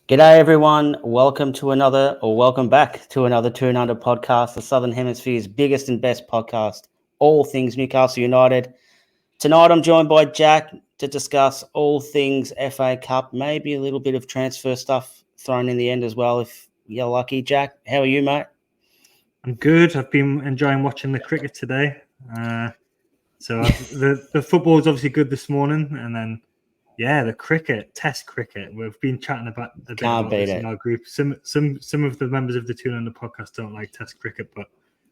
G'day everyone, welcome back to another Toon podcast, the Southern Hemisphere's biggest and best podcast, all things Newcastle United. Tonight I'm joined by Jack to discuss all things FA Cup, maybe a little bit of transfer stuff thrown in the end as well if you're lucky. Jack, how are you, mate? I'm good. I've been enjoying watching the cricket today. The football was obviously good this morning, and then the cricket, Test cricket. We've been chatting about this in our group. Some of the members of the Toon podcast don't like Test cricket, but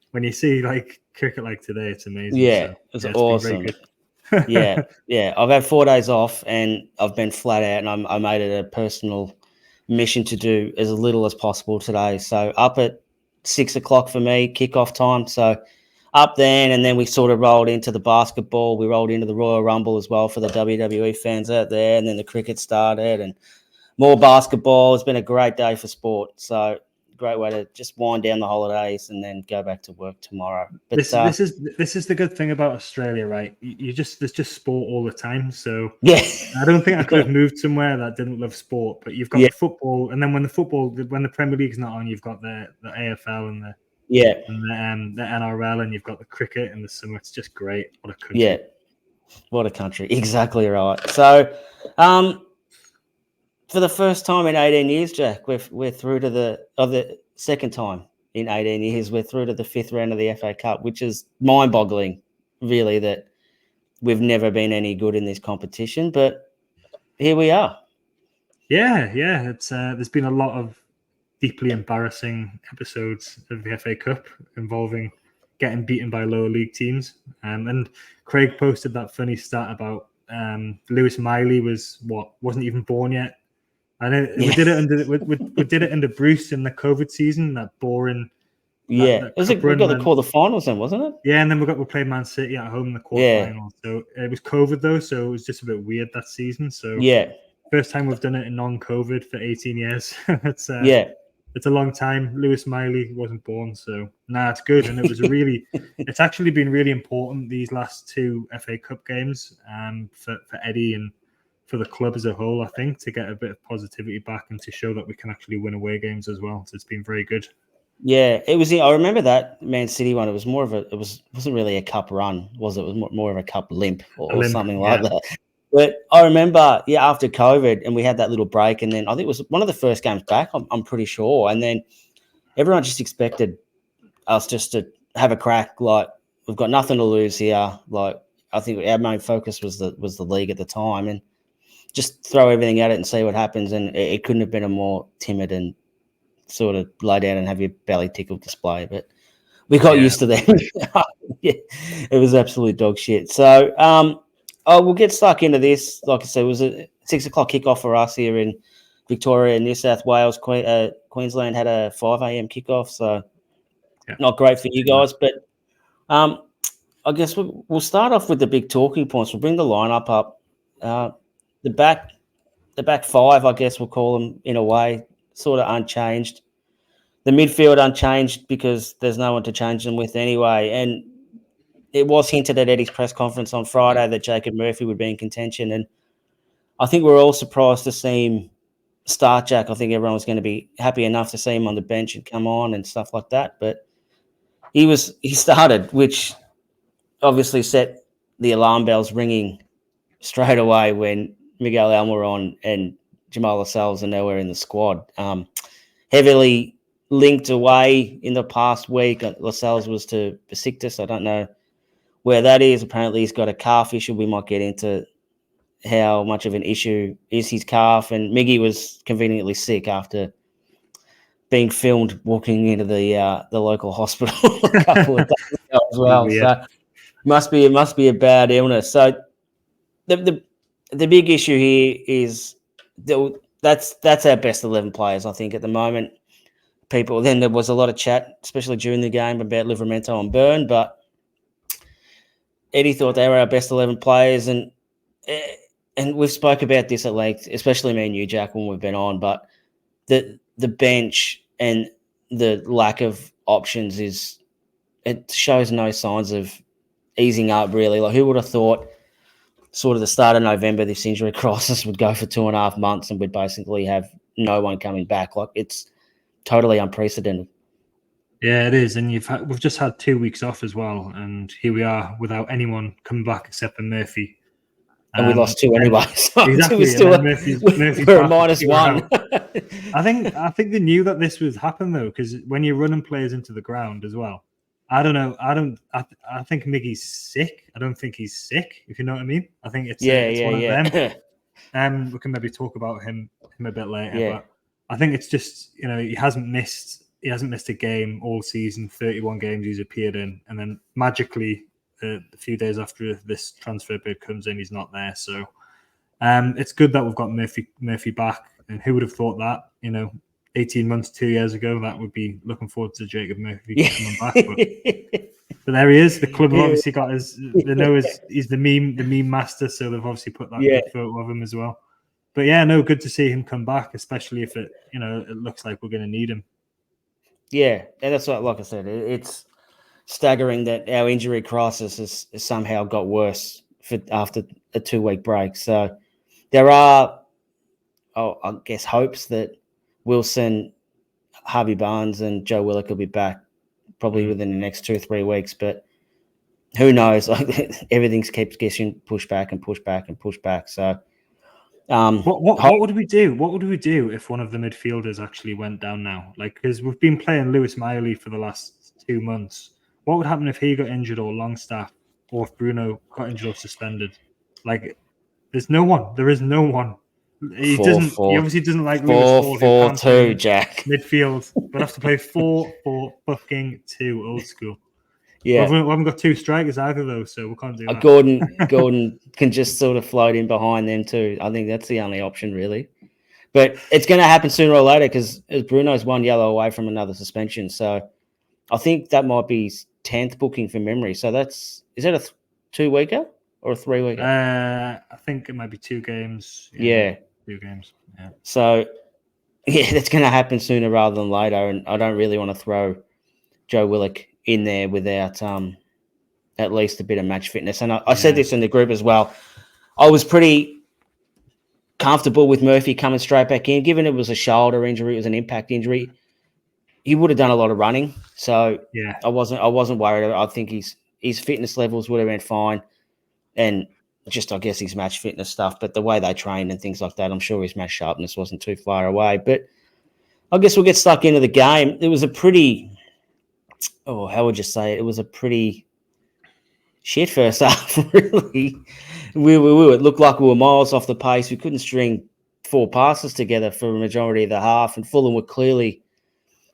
when you see like cricket like today, it's amazing. Yeah, it's awesome. yeah. I've had 4 days off, and I've been flat out, and I made it a personal mission to do as little as possible today. So up at 6 o'clock for me, kickoff time. So up then, and then we sort of rolled into the basketball. We rolled into the Royal Rumble as well for the WWE fans out there, and then the cricket started and more basketball. It's been a great day for sport. So great way to just wind down the holidays and then go back to work tomorrow. But this is the good thing about Australia, right? There's just sport all the time. So yeah, I don't think I could have moved somewhere that didn't love sport. But you've got the football, and then when the Premier League's not on, you've got the AFL and the NRL, and you've got the cricket in the summer. It's just great. What a country! Yeah, what a country! Exactly right. So, for the first time in 18 years, Jack, we're through to the second time in 18 years, we're through to the fifth round of the FA Cup, which is mind-boggling, really, that we've never been any good in this competition. But here we are. Yeah. It's there's been a lot of deeply embarrassing episodes of the FA Cup involving getting beaten by lower league teams. And Craig posted that funny stat about Lewis Miley wasn't even born yet. And we did it under Bruce in the COVID season, that boring. We got the quarterfinals then, wasn't it? Yeah, and then we played Man City at home in the quarterfinals. So it was COVID though, so it was just a bit weird that season. So first time we've done it in non-COVID for 18 years. It's a long time. Lewis Miley wasn't born, so it's good. And it was it's actually been really important these last two FA Cup games for Eddie and for the club as a whole, I think, to get a bit of positivity back and to show that we can actually win away games as well. So it's been very good. Yeah, it was. I remember that Man City one. It was more of wasn't really a cup run, was it? It was more of a cup limp or something like that. But I remember, after COVID, and we had that little break, and then I think it was one of the first games back. I'm pretty sure, and then everyone just expected us just to have a crack. Like, we've got nothing to lose here. Like, I think our main focus was the league at the time, and just throw everything at it and see what happens. And it couldn't have been a more timid and sort of lay down and have your belly tickled display. But we got used to that. It was absolute dog shit. So we'll get stuck into this. Like I said, it was a 6 o'clock kickoff for us here in Victoria and New South Wales. Queensland had a 5 a.m. kickoff, so not great for you guys. But I guess we'll start off with the big talking points. We'll bring the lineup up. The back five, I guess we'll call them in a way, sort of unchanged. The midfield unchanged because there's no one to change them with anyway. And it was hinted at Eddie's press conference on Friday that Jacob Murphy would be in contention. And I think we're all surprised to see him start, Jack. I think everyone was going to be happy enough to see him on the bench and come on and stuff like that. But he started, which obviously set the alarm bells ringing straight away when Miguel Almiron and Jamal Lascelles are nowhere in the squad. Heavily linked away in the past week. Lascelles was to Besiktas. I don't know where that is. Apparently he's got a calf issue. We might get into how much of an issue is his calf. And Miggy was conveniently sick after being filmed walking into the local hospital a couple of days ago as well. So it must be a bad illness. So the big issue here is that's our best 11 players, I think, at the moment. Then there was a lot of chat, especially during the game, about Livramento and Byrne, but Eddie thought they were our best 11 players, and we've spoke about this at length, especially me and you, Jack, when we've been on, but the bench and the lack of options it shows no signs of easing up, really. Like, who would have thought sort of the start of November, this injury crisis would go for 2.5 months and we'd basically have no one coming back. Like, it's totally unprecedented. Yeah, it is, and we've just had 2 weeks off as well, and here we are without anyone coming back except for Murphy. And we lost 2 anyway. So exactly. Murphy's we're a -1. I think they knew that this would happen though, because when you're running players into the ground as well, I don't know. I think Miggy's sick. I don't think he's sick. If you know what I mean. I think it's one of them. We can maybe talk about him a bit later. Yeah. But I think it's just he hasn't missed a game all season. 31 games he's appeared in, and then magically a few days after this transfer bid comes in, he's not there. So it's good that we've got Murphy back. And who would have thought that? 18 months, 2 years ago, that would be looking forward to Jacob Murphy coming back. But there he is. The club have obviously got they know he's the meme master, so they've obviously put that good photo of him as well. But good to see him come back, especially if it looks like we're going to need him. Yeah, and that's what, like I said, it's staggering that our injury crisis has somehow got worse after a 2-week break. So there are, I guess, hopes that Wilson, Harvey Barnes, and Joe Willock will be back probably within the next 2 or 3 weeks. But who knows? Like, everything keeps getting pushed back and pushed back and pushed back. So, what would we do? What would we do if one of the midfielders actually went down now? Like, because we've been playing Lewis Miley for the last 2 months. What would happen if he got injured, or Longstaff, or if Bruno got injured or suspended? Like, there's no one. There is no one. He obviously doesn't like Lewis 4-4-2, Jack. Midfield, but have to play 4-4-2 old school. Yeah, we haven't got 2 strikers either, though, so we can't do that. Gordon can just sort of float in behind them too. I think that's the only option, really. But it's going to happen sooner or later, because Bruno's 1 yellow away from another suspension. So I think that might be his 10th booking from memory. So is that a 2-weeker or a 3-weeker? I think it might be 2 games. Yeah. 2 games. Yeah. So, that's going to happen sooner rather than later. And I don't really want to throw Joe Willock in there without at least a bit of match fitness. And I said this in the group as well. I was pretty comfortable with Murphy coming straight back in, given it was a shoulder injury, it was an impact injury. He would have done a lot of running. So I wasn't worried. I think his fitness levels would have been fine. And just, I guess, his match fitness stuff, but the way they trained and things like that, I'm sure his match sharpness wasn't too far away. But I guess we'll get stuck into the game. It was a pretty, how would you say it? It was a pretty shit first half, really. It looked like we were miles off the pace. We couldn't string 4 passes together for a majority of the half, and Fulham were clearly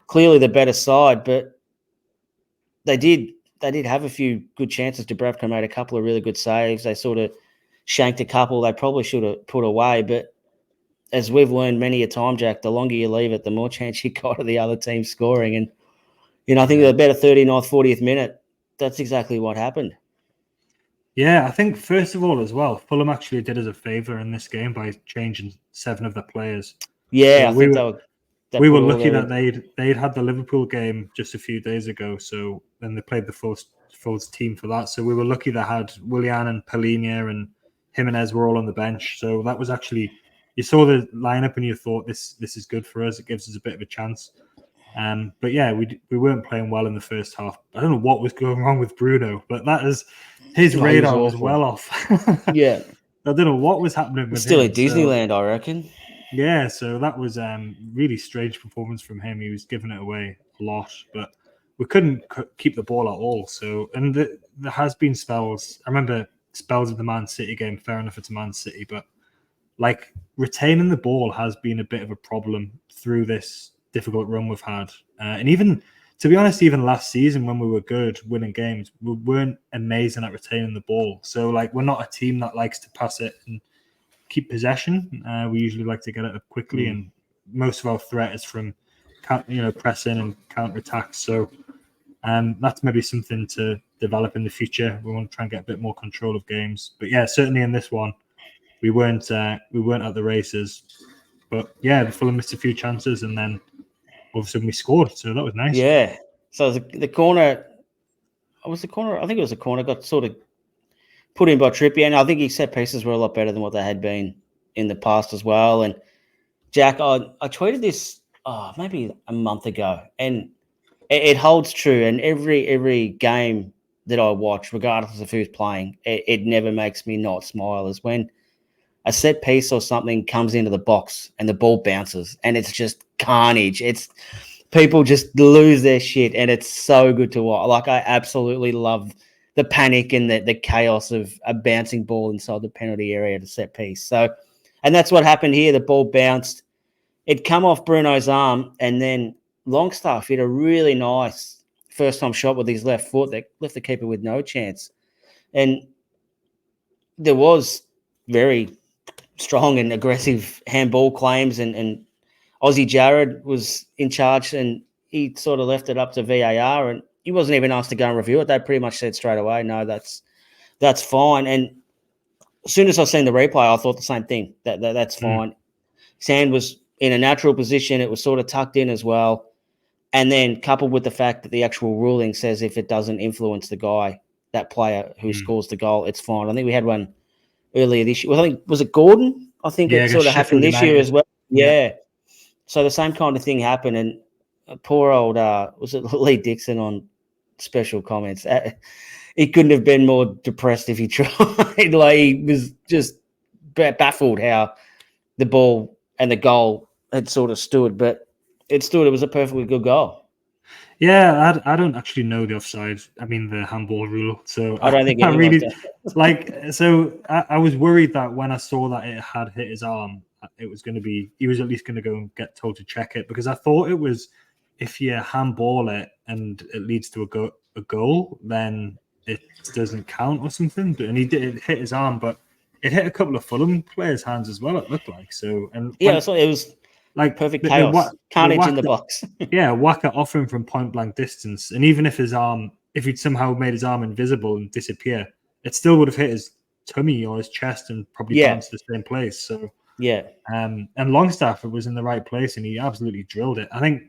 the better side, but they did have a few good chances. Dubravka made a couple of really good saves. They sort of shanked a couple they probably should have put away. But as we've learned many a time, Jack, the longer you leave it, the more chance you got of the other team scoring. And, I think about the 39th, 40th minute, that's exactly what happened. Yeah, I think, first of all, as well, Fulham actually did us a favour in this game by changing 7 of the players. Yeah, so we were lucky that they'd had the Liverpool game just a few days ago, so then they played the full team for that. So we were lucky they had Willian and Palhinha and Jimenez were all on the bench. So that was actually, you saw the lineup and you thought this is good for us. It gives us a bit of a chance. But yeah, we weren't playing well in the first half. I don't know what was going wrong with Bruno, but his radar was well off. Yeah, I don't know what was happening with him. Still at Disneyland, I reckon. Yeah, so that was really strange performance from him. He was giving it away a lot, but we couldn't keep the ball at all. So, and there has been spells. I remember spells of the Man City game. Fair enough, it's Man City, but like retaining the ball has been a bit of a problem through this difficult run we've had. And even, to be honest, even last season when we were good winning games, we weren't amazing at retaining the ball. So, like, we're not a team that likes to pass it and keep possession. We usually like to get it up quickly, and most of our threat is from pressing and counter attacks. So that's maybe something to develop in the future. We want to try and get a bit more control of games. But yeah, certainly in this one, we weren't at the races. But yeah, the Fulham missed a few chances, and then all of a sudden we scored. So that was nice. Yeah. So the corner. I think it was a corner. Got sort of put in by Trippier, and I think his set pieces were a lot better than what they had been in the past as well. And Jack, I tweeted this maybe a month ago, and it holds true. And every game that I watch, regardless of who's playing, it never makes me not smile. Is when a set piece or something comes into the box and the ball bounces, and it's just carnage. It's people just lose their shit, and it's so good to watch. Like, I absolutely love the panic and the chaos of a bouncing ball inside the penalty area to set piece. So, and that's what happened here. The ball bounced. It come off Bruno's arm, and then Longstaff hit a really nice first-time shot with his left foot that left the keeper with no chance. And there was very strong and aggressive handball claims, and Aussie Jared was in charge, and he sort of left it up to VAR, and he wasn't even asked to go and review it. They pretty much said straight away, no, that's fine. And as soon as I seen the replay, I thought the same thing. That's fine. His hand was in a natural position. It was sort of tucked in as well. And then coupled with the fact that the actual ruling says if it doesn't influence the guy, that player who scores the goal, it's fine. I think we had one earlier this year. Well, I think, was it Gordon? I think it sort of happened this year as well. Yeah. So the same kind of thing happened. And poor old, was it Lee Dixon on special comments? He couldn't have been more depressed if he tried. Like, he was just baffled how the ball and the goal had sort of stood, but it stood. It was a perfectly good goal. Yeah, I don't actually know the offside. I mean, the handball rule. So I don't think I really like. So I was worried that when I saw that it had hit his arm, it was going to be, he was at least going to go and get told to check it, because I thought it was, if you handball it and it leads to a goal, then it doesn't count or something. And he did, it hit his arm, but it hit a couple of Fulham players' hands as well, it looked like. So, and yeah, so it was like perfect chaos, carnage in the box. Yeah, whack it off him from point blank distance. And even if his arm, if he'd somehow made his arm invisible and disappear, it still would have hit his tummy or his chest and probably bounced the same place. So, yeah. And Longstaff was in the right place, and he absolutely drilled it. I think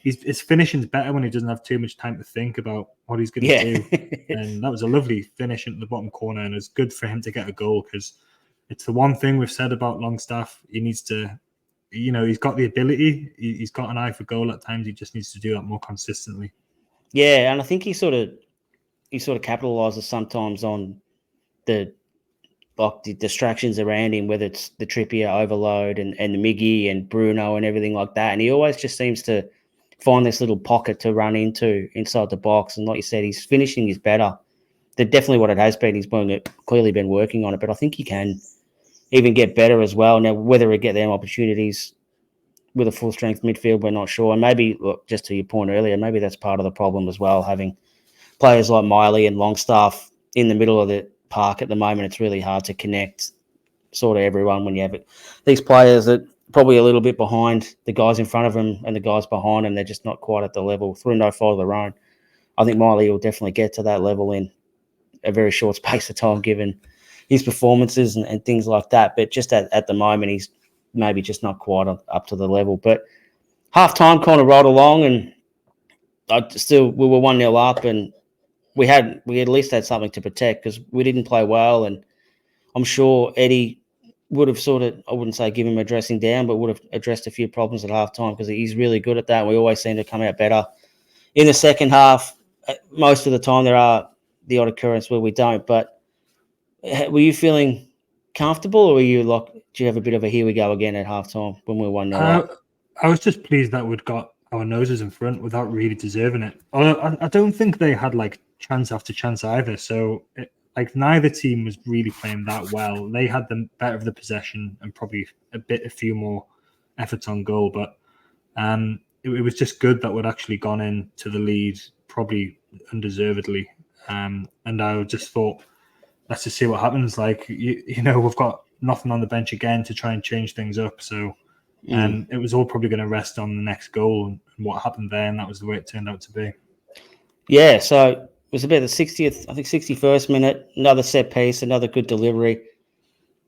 his finishing's better when he doesn't have too much time to think about what he's going to do. And that was a lovely finish into the bottom corner, and it's good for him to get a goal, because it's the one thing we've said about Longstaff. He needs to, he's got the ability. He's got an eye for goal at times. He just needs to do that more consistently. Yeah, and I think he sort of capitalizes sometimes on the distractions around him, whether it's the Trippier overload and the Miggy and Bruno and everything like that. And he always just seems to find this little pocket to run into inside the box. And like you said, his finishing is better. They're definitely what it has been. He's clearly been working on it, but I think he can even get better as well. Now, whether he get them opportunities with a full-strength midfield, we're not sure. And maybe, look, just to your point earlier, maybe that's part of the problem as well, having players like Miley and Longstaff in the middle of the park at the moment. It's really hard to connect sort of everyone when you have these players that probably a little bit behind the guys in front of them and the guys behind them. They're just not quite at the level through no fault of their own. I think Miley will definitely get to that level in a very short space of time, given his performances and things like that. But just at the moment, he's maybe just not quite up to the level. But half-time kind of rolled along, and we were 1-0 up, and we at least had something to protect, because we didn't play well. And I'm sure Eddie would have sort of, I wouldn't say give him a dressing down, but would have addressed a few problems at halftime, because he's really good at that. We always seem to come out better in the second half. Most of the time there are the odd occurrence where we don't. But were you feeling comfortable, or were you like, do you have a bit of a here we go again at halftime when we were 1-0 up? I was just pleased that we'd got our noses in front without really deserving it. I don't think they had like chance after chance either. So neither team was really playing that well. They had the better of the possession and probably a few more efforts on goal. But it was just good that we'd actually gone into the lead probably undeservedly. And I just thought, let's just see what happens. Like, we've got nothing on the bench again to try and change things up. So it was all probably going to rest on the next goal and what happened there, and that was the way it turned out to be. Yeah, so it was about the 61st minute, another set piece, another good delivery.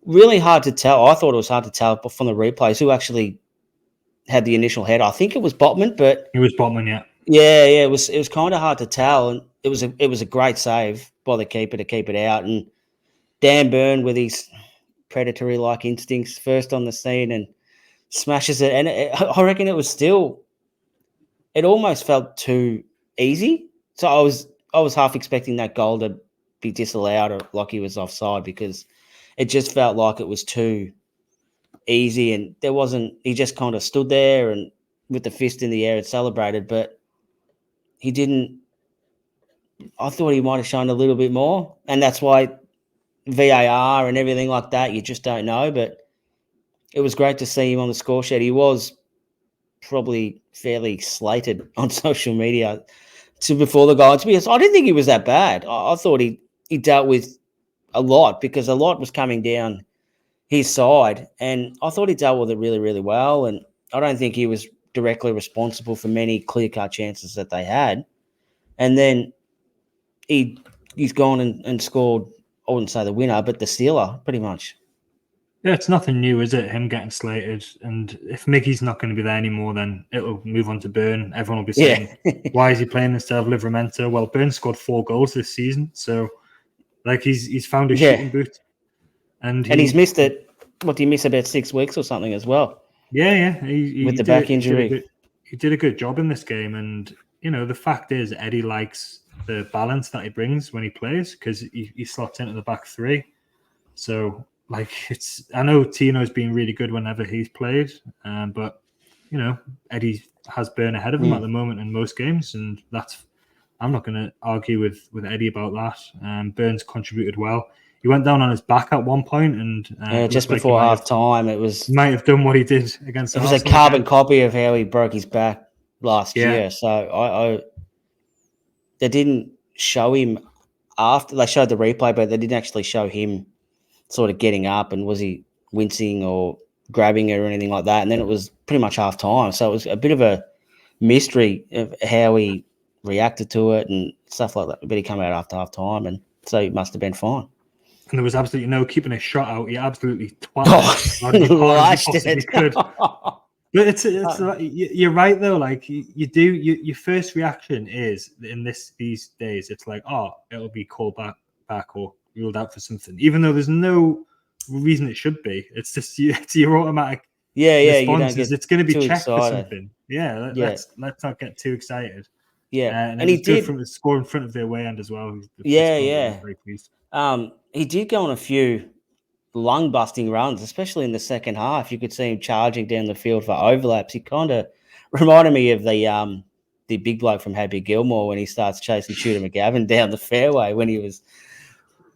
Really hard to tell. I thought it was hard to tell from the replays who actually had the initial header. I think it was Botman, but it was Botman, yeah. Yeah, it was kind of hard to tell, and it was a great save by the keeper to keep it out. And Dan Burn, with his predatory-like instincts, first on the scene and smashes it. And I reckon it was still, it almost felt too easy. So I was half expecting that goal to be disallowed or like he was offside, because it just felt like it was too easy, and there wasn't, he just kind of stood there and with the fist in the air and celebrated, but he didn't. I thought he might have shown a little bit more, and that's why VAR and everything like that, you just don't know. But it was great to see him on the score sheet. He was probably fairly slated on social media before the goal. To be honest, I didn't think he was that bad. I thought he dealt with a lot, because a lot was coming down his side, and I thought he dealt with it really, really well. And I don't think he was directly responsible for many clear-cut chances that they had. And then he's gone and scored, I wouldn't say the winner, but the stealer, pretty much. Yeah, it's nothing new, is it? Him getting slated. And if Mickey's not going to be there anymore, then it'll move on to Burn. Everyone will be saying, why is he playing instead of Livramento? Well, Burn scored 4 goals this season. So, like, he's found his shooting boot. And he's missed it. What, did he miss about 6 weeks or something as well? Yeah. With the back injury. He did a good job in this game. And, you know, the fact is, Eddie likes the balance that he brings when he plays, because he slots into the back three. So, like, I know Tino's been really good whenever he's played, but, you know, Eddie has Burn ahead of him at the moment in most games, and I'm not going to argue with Eddie about that. Burns contributed well. He went down on his back at one point, and just before half time, it was, might have done what he did against. It was a carbon copy of how he broke his back last year. So they didn't show him after. They showed the replay, but they didn't actually show him sort of getting up and was he wincing or grabbing it or anything like that. And then it was pretty much half time. So it was a bit of a mystery of how he reacted to it and stuff like that. But he came out after half time, and so he must have been fine. And there was absolutely no keeping a shot out. He absolutely lashed it. Could. But it's you're right though. Like your first reaction is in these days, it's like, oh, it'll be called back or ruled out for something, even though there's no reason it should be. It's just it's your automatic response. It's going to be checked for something. Let's not get too excited. And he did from the score in front of the away end as well. Very pleased. He did go on a few lung busting runs, especially in the second half. You could see him charging down the field for overlaps. He kind of reminded me of the big bloke from Happy Gilmore when he starts chasing Shooter McGavin down the fairway when he was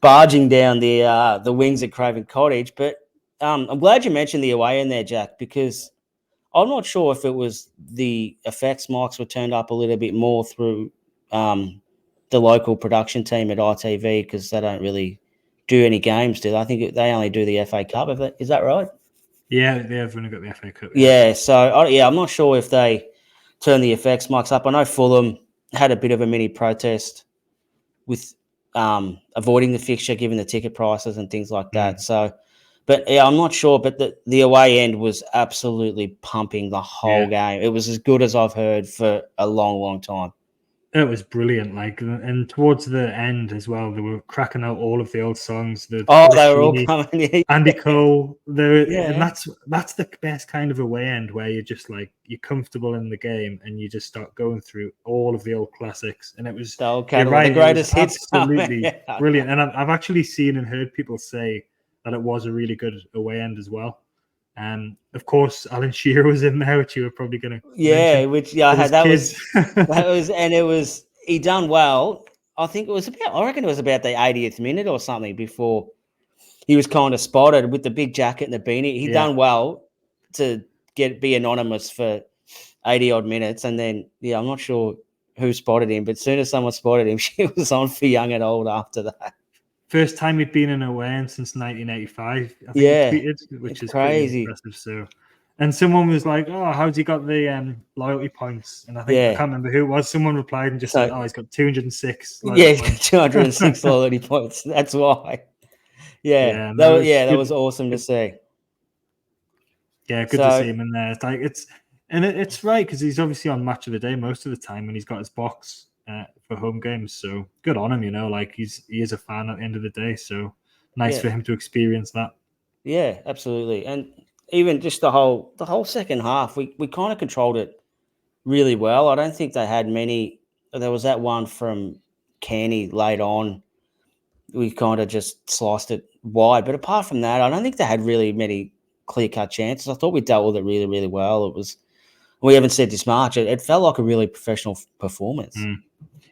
barging down the wings at Craven Cottage. But I'm glad you mentioned the away in there, Jack, because I'm not sure if it was the effects mics were turned up a little bit more through the local production team at ITV, because they don't really do any games, do they? I think they only do the FA Cup. Is that right? Yeah, they've only got the FA Cup. Yeah, so I'm not sure if they turn the effects mics up. I know Fulham had a bit of a mini protest with avoiding the fixture, given the ticket prices and things like that. So, but yeah, I'm not sure. But the away end was absolutely pumping the whole game. It was as good as I've heard for a long, long time. It was brilliant. Like, and towards the end as well, they were cracking out all of the old songs. They were all coming. Andy Cole. And that's the best kind of away end, where you're just like, you're comfortable in the game and you just start going through all of the old classics. And it was the greatest hits. Absolutely brilliant. And I've actually seen and heard people say that it was a really good away end as well. Of course, Alan Shearer was in there, which you were probably going to mention. It was he done well. I reckon it was about the 80th minute or something before he was kind of spotted with the big jacket and the beanie. He done well to be anonymous for 80 odd minutes, and then I'm not sure who spotted him, but as soon as someone spotted him, she was on for young and old after that. First time he'd been in a away end since 1985, I think he tweeted, which is crazy. Impressive. So, and someone was like, "Oh, how's he got the loyalty points?" And I can't remember who it was. Someone replied and just said, "Oh, he's got 206." He's got 206 loyalty points. That's why. That was awesome to see. Yeah, good to see him in there. It's right, because he's obviously on Match of the Day most of the time, and he's got his box for home games. So good on him, like he is a fan at the end of the day. So nice for him to experience that. Yeah, absolutely. And even just the whole second half, we kind of controlled it really well. I don't think they had many. There was that one from Canny late on. We kind of just sliced it wide. But apart from that, I don't think they had really many clear-cut chances. I thought we dealt with it really, really well. We haven't said this much. It felt like a really professional performance.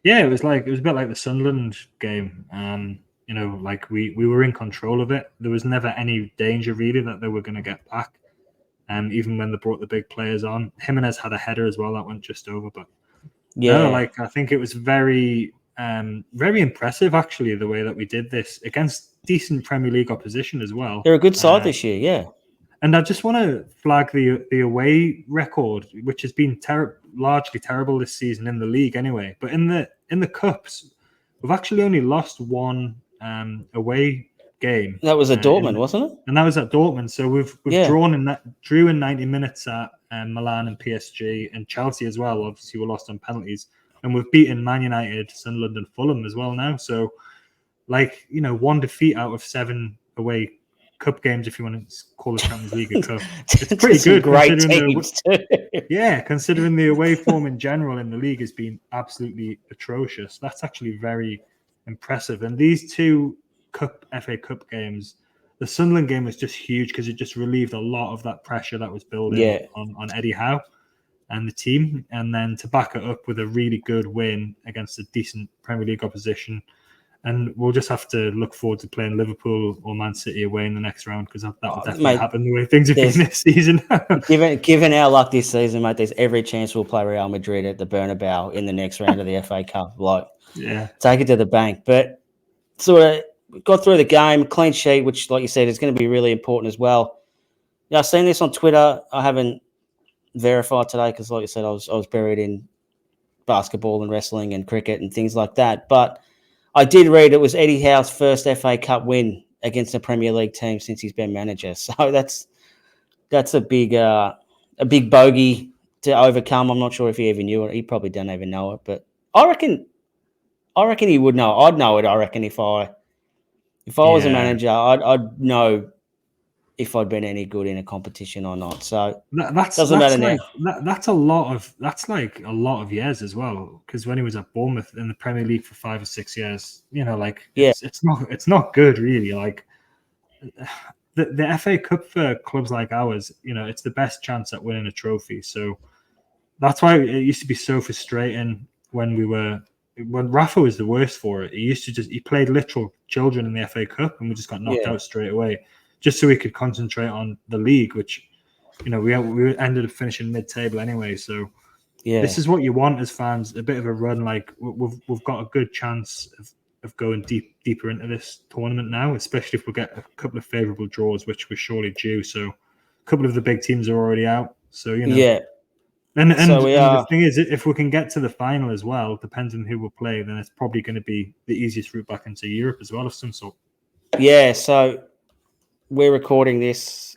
Yeah, it was a bit like the Sunderland game. You know, like we were in control of it. There was never any danger really that they were going to get back. Even when they brought the big players on, Jimenez had a header as well that went just over. But no, like I think it was very, very impressive actually the way that we did this against decent Premier League opposition as well. They're a good side this year, yeah. And I just want to flag the away record, which has been largely terrible this season in the league anyway. But in the cups, we've actually only lost one away game. That was at Dortmund, wasn't it? And that was at Dortmund. So we've drew in 90 minutes at Milan and PSG and Chelsea as well. Obviously, we lost on penalties, and we've beaten Man United, Sunderland, and Fulham as well now. So, like, you know, 1 defeat out of 7 away cup games, if you want to call the Champions League a cup. It's pretty good. Great teams too. Yeah, considering the away form in general in the league has been absolutely atrocious. That's actually very impressive. And these 2 FA Cup games, the Sunderland game was just huge because it just relieved a lot of that pressure that was building on Eddie Howe and the team. And then to back it up with a really good win against a decent Premier League opposition. And we'll just have to look forward to playing Liverpool or Man City away in the next round because that will definitely happen the way things have been this season. given our luck this season, mate, there's every chance we'll play Real Madrid at the Bernabeu in the next round of the FA Cup. Like, take it to the bank. But sort of got through the game, clean sheet, which, like you said, is going to be really important as well. Yeah, I've seen this on Twitter. I haven't verified today because, like you said, I was buried in basketball and wrestling and cricket and things like that. But I did read it was Eddie Howe's first FA Cup win against a Premier League team since he's been manager. So that's a big bogey to overcome. I'm not sure if he even knew it. He probably don't even know it, but I reckon he would know. I'd know it. I reckon if I was a manager, I'd know if I'd been any good in a competition or not. So doesn't matter now. That's a lot of years as well. Because when he was at Bournemouth in the Premier League for 5 or 6 years, you know, like it's not good really. Like the FA Cup for clubs like ours, you know, it's the best chance at winning a trophy. So that's why it used to be so frustrating when Rafa was the worst for it. He played literal children in the FA Cup and we just got knocked out straight away. Just so we could concentrate on the league, which, you know, we ended up finishing mid-table anyway. So, this is what you want as fans, a bit of a run. Like, we've got a good chance of going deeper into this tournament now, especially if we get a couple of favourable draws, which we're surely due. So, a couple of the big teams are already out. So, you know. Yeah. And the thing is, if we can get to the final as well, depends on who we play, then it's probably going to be the easiest route back into Europe as well of some sort. Yeah, so we're recording this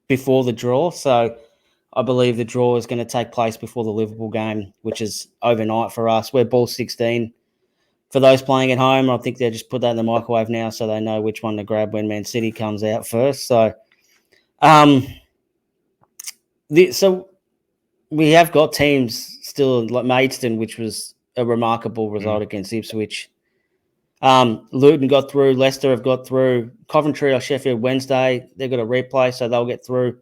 before the draw, so I believe the draw is going to take place before the Liverpool game, which is overnight for us. We're ball 16. For those playing at home, I think they'll just put that in the microwave now so they know which one to grab when Man City comes out first. So, so we have got teams still like Maidstone, which was a remarkable result against Ipswich. Luton got through. Leicester have got through. Coventry or Sheffield Wednesday, they've got a replay, so they'll get through.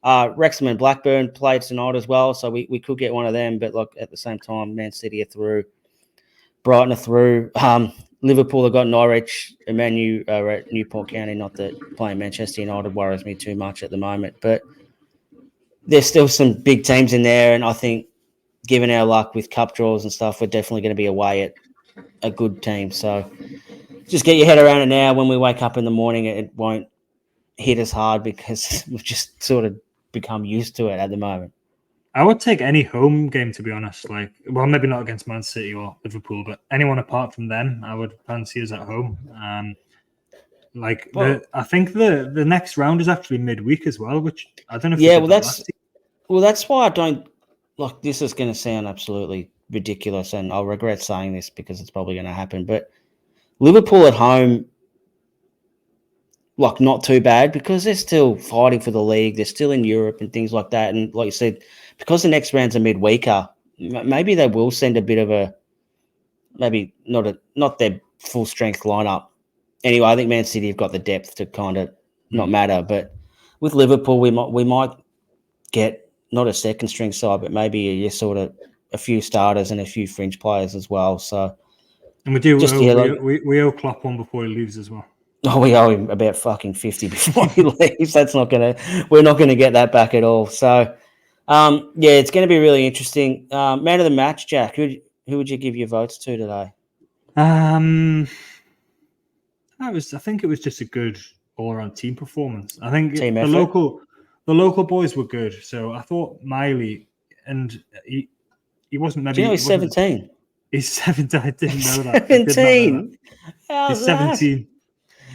Wrexham and Blackburn played tonight as well, so we could get one of them. But like at the same time, Man City are through. Brighton are through. Liverpool have got Norwich and Man U are at Newport County. Not that playing Manchester United worries me too much at the moment, but there's still some big teams in there, and I think given our luck with cup draws and stuff, we're definitely going to be away at a good team. So just get your head around it now. When we wake up in the morning, it won't hit us hard because we've just sort of become used to it at the moment. I would take any home game, to be honest. Like, well, maybe not against Man City or Liverpool, but anyone apart from them, I would fancy us at home. I think the next round is actually midweek as well, which I don't know if that's why I don't like. This is going to sound absolutely ridiculous, and I'll regret saying this because it's probably going to happen. But Liverpool at home, like not too bad because they're still fighting for the league. They're still in Europe and things like that. And like you said, because the next round's a midweeker, maybe they will send a bit of a maybe not their full strength lineup. Anyway, I think Man City have got the depth to kind of not matter. But with Liverpool, we might get not a second string side, but maybe sort of a few starters and a few fringe players as well. So, and we owe Klopp one before he leaves as well. Oh, we owe him about fucking 50 before he leaves. We're not gonna get that back at all. So, it's going to be really interesting. Man of the match, Jack. Who would you give your votes to today? I think it was just a good all-around team performance. I think the local boys were good. So I thought Miley, and he wasn't maybe. Do you know he's 17? He's 17. I didn't know that. 17. He's 17.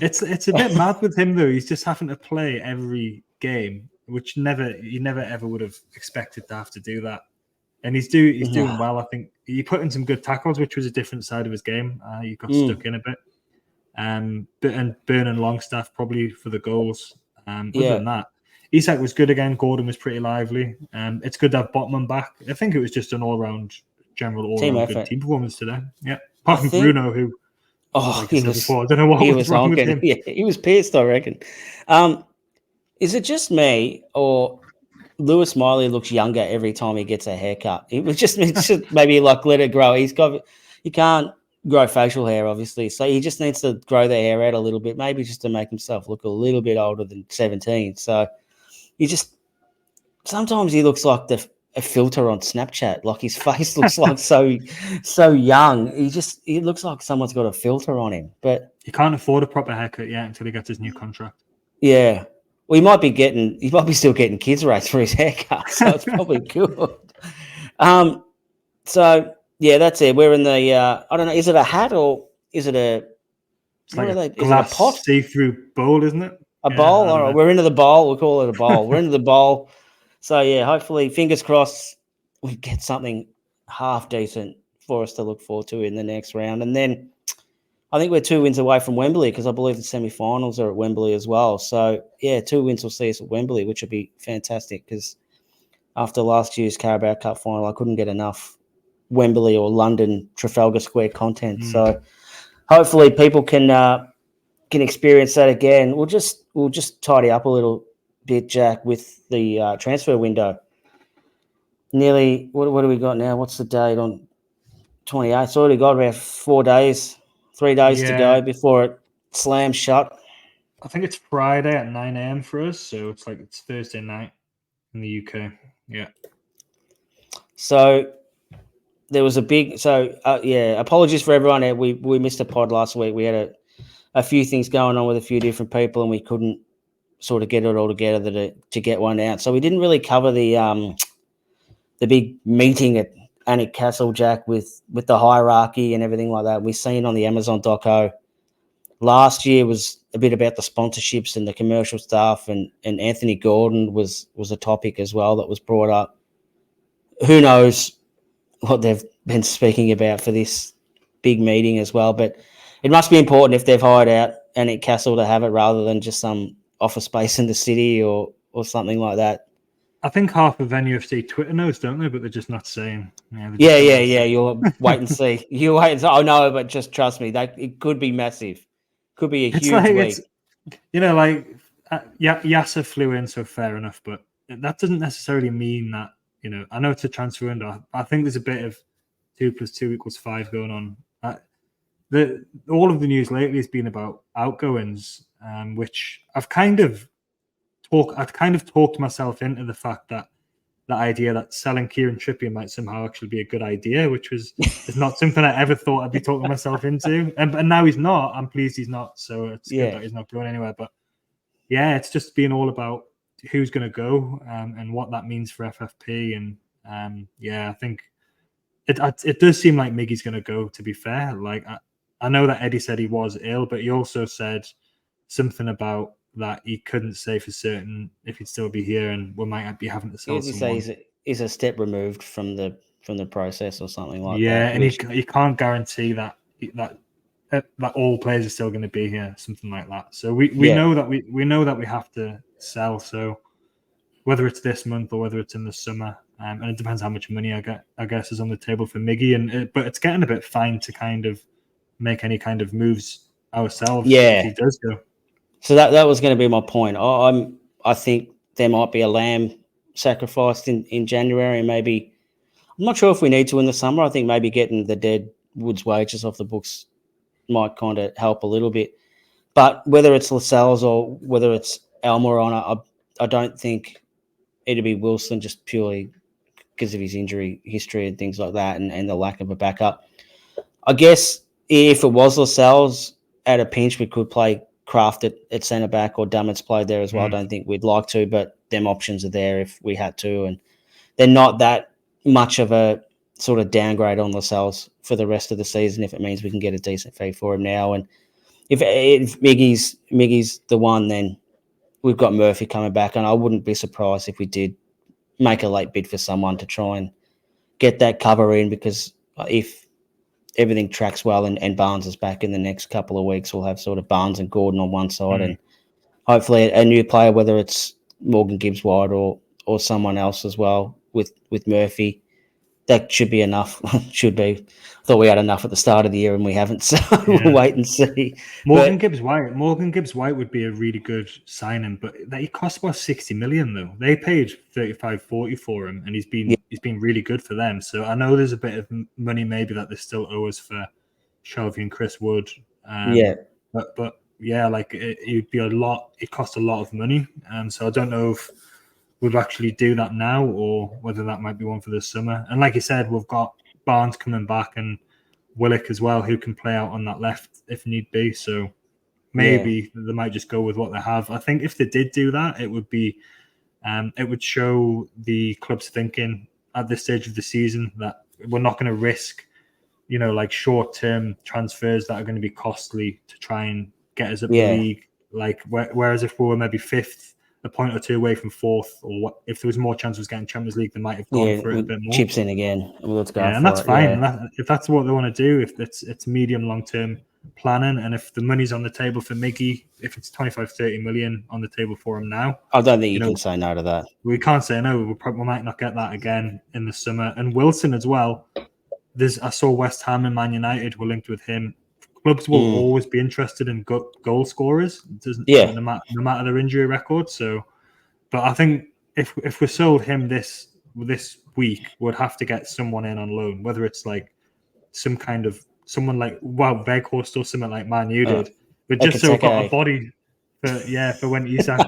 It's a bit mad with him though. He's just having to play every game, which he never ever would have expected to have to do that. And he's doing well. I think he put in some good tackles, which was a different side of his game. He got stuck in a bit. And Burn and Longstaff probably for the goals. Other than that, Isak was good again. Gordon was pretty lively. It's good to have Botman back. I think it was just an all-round good team performance today. Yeah, apart from Bruno, who he was. Before, I don't know what was wrong with him. Yeah, he was pissed, I reckon. Is it just me or Lewis Miley looks younger every time he gets a haircut? It was just maybe like let it grow. He can't grow facial hair, obviously, so he just needs to grow the hair out a little bit, maybe just to make himself look a little bit older than 17. So sometimes he looks like a filter on Snapchat. Like his face looks like so young. He looks like someone's got a filter on him. But he can't afford a proper haircut yet until he gets his new contract. Yeah. Well, he might be still getting kids rates for his haircut, so it's probably good. So yeah, that's it. We're in the I don't know, is it a hat or is it it's like a glass pot? See-through bowl, isn't it? A bowl? All right, we're into the bowl. We'll call it a bowl. We're into the bowl. So yeah, hopefully, fingers crossed, we get something half decent for us to look forward to in the next round. And then I think we're 2 wins away from Wembley because I believe the semi-finals are at Wembley as well. So yeah, 2 wins will see us at Wembley, which would be fantastic because after last year's Carabao Cup final, I couldn't get enough Wembley or London Trafalgar Square content. So hopefully people can experience that again. We'll just tidy up a little bit, Jack, with the transfer window. Nearly, what do we got now? What's the date on 28th? It's already got about 3 days to go before it slams shut. I think it's Friday at 9 a.m. for us, so it's Thursday night in the UK. Yeah. So there was a big. Apologies for everyone. We missed a pod last week. We had a few things going on with a few different people, and we couldn't sort of get it all together to get one out. So we didn't really cover the big meeting at Newcastle, Jack, with the hierarchy and everything like that. We've seen on the Amazon doco. Last year was a bit about the sponsorships and the commercial stuff, and Anthony Gordon was a topic as well that was brought up. Who knows what they've been speaking about for this big meeting as well, but it must be important if they've hired out Newcastle to have it rather than just some office space in the city or something like that. I think half of Nufc Twitter knows, don't they? But they're just not saying. Yeah. You'll wait and see. You wait and see. Oh no, but just trust me, it could be massive. Could be a huge week. Yasser flew in, so fair enough. But that doesn't necessarily mean that I know it's a transfer window. I think there's a bit of 2 + 2 = 5 going on. All of the news lately has been about outgoings, which I've kind of talked myself into the fact that the idea that selling Kieran Trippier might somehow actually be a good idea, which is not something I ever thought I'd be talking myself into. And now he's not. I'm pleased he's not. So it's good that he's not going anywhere. But yeah, it's just been all about who's going to go and what that means for FFP. And I think it does seem like Miggy's going to go, to be fair. Like I know that Eddie said he was ill, but he also said something about that he couldn't say for certain if he'd still be here, and we might be having to sell someone. Say he's a step removed from the process or something like that. Yeah, and he can't guarantee that that all players are still going to be here, something like that. So we know that we know that we have to sell. So whether it's this month or whether it's in the summer, and it depends how much money I guess is on the table for Miggy, but it's getting a bit fine to kind of make any kind of moves ourselves if he does go. So that was going to be my point. I think there might be a lamb sacrificed in January, and maybe I'm not sure if we need to in the summer. I think maybe getting the dead Woods wages off the books might kind of help a little bit. But whether it's Lascelles or whether it's Almiron, I don't think it'd be Wilson, just purely because of his injury history and things like that, and the lack of a backup. I guess if it was Lascelles at a pinch, we could play Kraft at centre back, or Dummett's played there as well. I don't think we'd like to, but them options are there if we had to, and they're not that much of a sort of downgrade on Lascelles for the rest of the season if it means we can get a decent fee for him now. And if Miggy's the one, then we've got Murphy coming back, and I wouldn't be surprised if we did make a late bid for someone to try and get that cover in, because if everything tracks well and Barnes is back in the next couple of weeks, we'll have sort of Barnes and Gordon on one side and hopefully a new player, whether it's Morgan Gibbs-White or someone else as well with Murphy. That should be enough. Should be. I thought we had enough at the start of the year and we haven't, so we'll wait and see. Morgan Gibbs-White would be a really good signing, but he cost about 60 million though. They paid 35-40 for him, and he's been really good for them. So I know there's a bit of money maybe that they still owe us for Shelby and Chris Wood. But yeah, like it'd be a lot. It cost a lot of money, so I don't know if we'd actually do that now or whether that might be one for the summer. And like you said, we've got Barnes coming back and Willock as well, who can play out on that left if need be. So maybe they might just go with what they have. I think if they did do that, it would be it would show the club's thinking at this stage of the season that we're not going to risk, like short-term transfers that are going to be costly to try and get us up the league. Like whereas if we were maybe fifth, a point or two away from fourth, or if there was more chance of getting Champions League, they might have gone for it a bit more. Chips in again. Let's go. And that's fine. If that's what they want to do, if it's medium long term planning, and if the money's on the table for Miggy, if it's 25-30 million on the table for him now, I don't think you can say no to that. We can't say no. We might not get that again in the summer. And Wilson as well. I saw West Ham and Man United were linked with him. Clubs will always be interested in goal scorers. No matter their injury record. So, but I think if we sold him this week, we'd have to get someone in on loan, whether it's like someone like Weghorst or something like Man U did. But just so we've got a body for when Isak.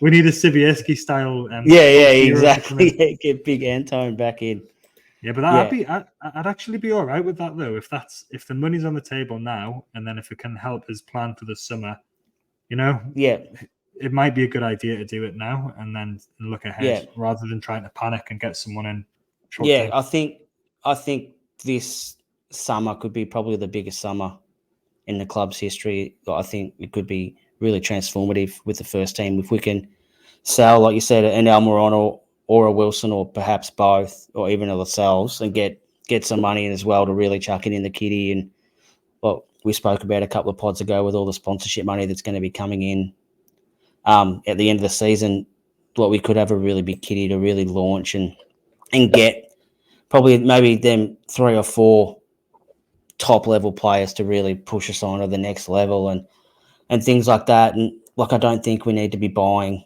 We need a Sibieski style. Exactly. Get big Antone back in. Yeah, but I'd actually be all right with that though. If the money's on the table now, and then if it can help his plan for the summer, it might be a good idea to do it now and then look ahead rather than trying to panic and get someone in. Term. I think this summer could be probably the biggest summer in the club's history. I think it could be really transformative with the first team if we can sell, like you said, an Almiron or a Wilson, or perhaps both, or even a Lascelles, and get some money in as well to really chuck it in the kitty. And well, we spoke about a couple of pods ago with all the sponsorship money that's going to be coming in at the end of the season. Well, we could have a really big kitty to really launch and get probably maybe them 3 or 4 top level players to really push us on to the next level and things like that. And like, I don't think we need to be buying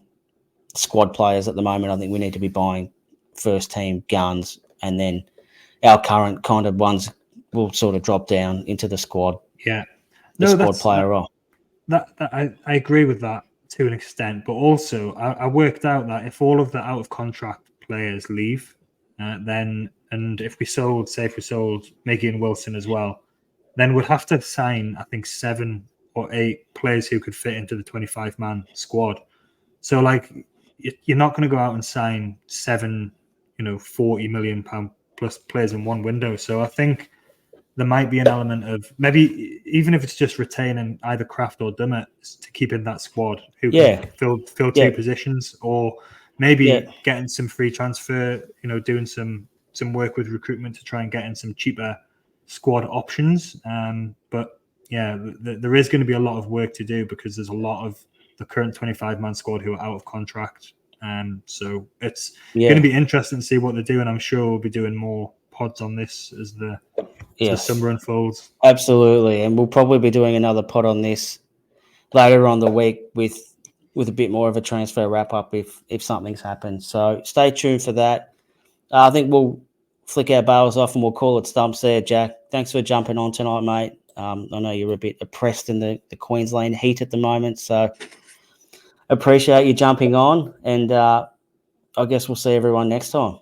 squad players at the moment. I think we need to be buying first team guns, and then our current kind of ones will sort of drop down into the squad. Yeah, squad player role. I agree with that to an extent, but also I worked out that if all of the out of contract players leave, then and if we sold Miggy and Wilson as well, then we'd have to sign I think 7 or 8 players who could fit into the 25-man squad. So like, you're not going to go out and sign 7, £40 million plus players in one window. So I think there might be an element of maybe even if it's just retaining either Kraft or Dummett to keep in that squad who can fill 2 positions, or maybe getting some free transfer, doing some work with recruitment to try and get in some cheaper squad options. But yeah, there is going to be a lot of work to do because there's a lot of the current 25-man squad who are out of contract. So it's going to be interesting to see what they do, and I'm sure we'll be doing more pods on this as the summer unfolds. Absolutely, and we'll probably be doing another pod on this later on the week with a bit more of a transfer wrap up if something's happened. So stay tuned for that. I think we'll flick our bales off and we'll call it stumps there, Jack. Thanks for jumping on tonight, mate. I know you're a bit oppressed in the Queensland heat at the moment, so appreciate you jumping on, and I guess we'll see everyone next time.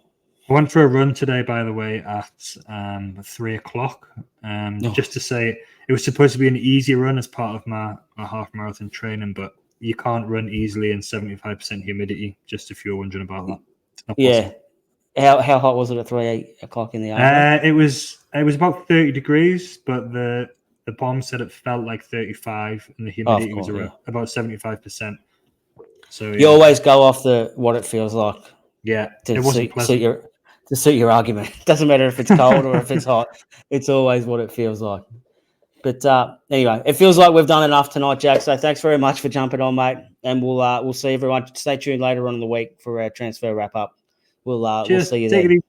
I went for a run today, by the way, at 3 o'clock, just to say it was supposed to be an easy run as part of my half marathon training, but you can't run easily in 75% humidity, just if you're wondering about that. Yeah. How hot was it at 3 o'clock in the afternoon? It was about 30 degrees, but the bomb said it felt like 35 and the humidity was about 75%. So you always go off what it feels like. Yeah, it wasn't pleasant. To suit your argument. It doesn't matter if it's cold or if it's hot. It's always what it feels like. But anyway, it feels like we've done enough tonight, Jack. So thanks very much for jumping on, mate. And we'll see everyone. Stay tuned later on in the week for our transfer wrap up. We'll see you then.